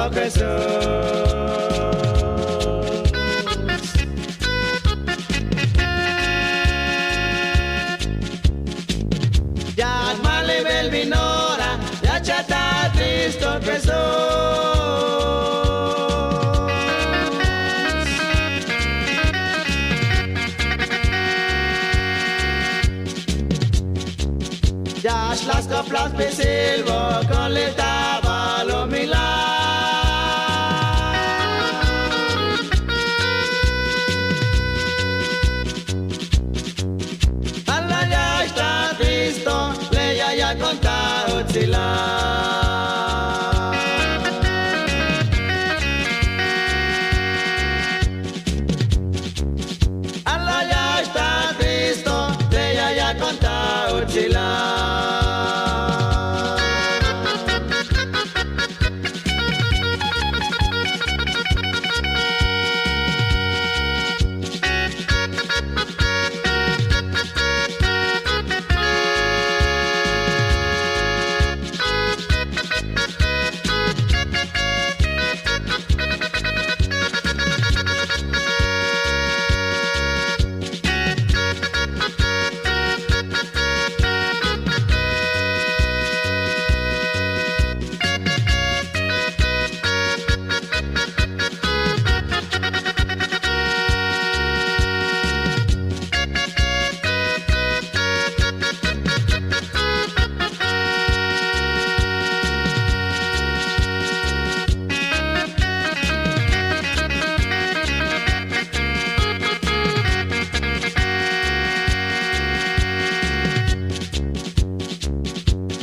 Cristo Jesús. Ya male bel vinora, ya chata Cristo Jesús. Ya las coplas pesilvo con le taba lo milagro. Allah ya está Cristo, le ya contado chila. Allah ya está Cristo, le ya contado chila.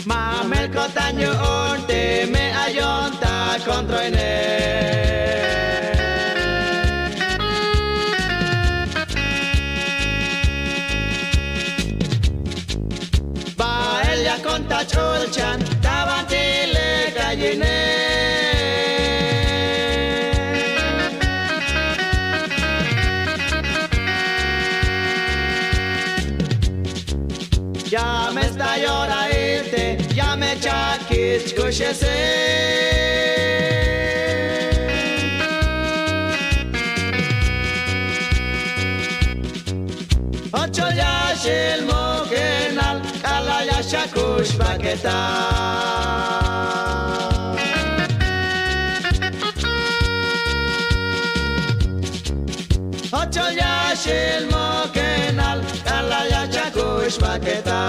Mamel kotanyo onte me ayonta contra ene. Ba elia conta cholchan davanti le galline. Ya me está llora irte, ya me chakich kushese. Ocho ya shil mokenal, kala ya shakush paketa. Ocho ya shil mokenal, kala ya shakush paketa.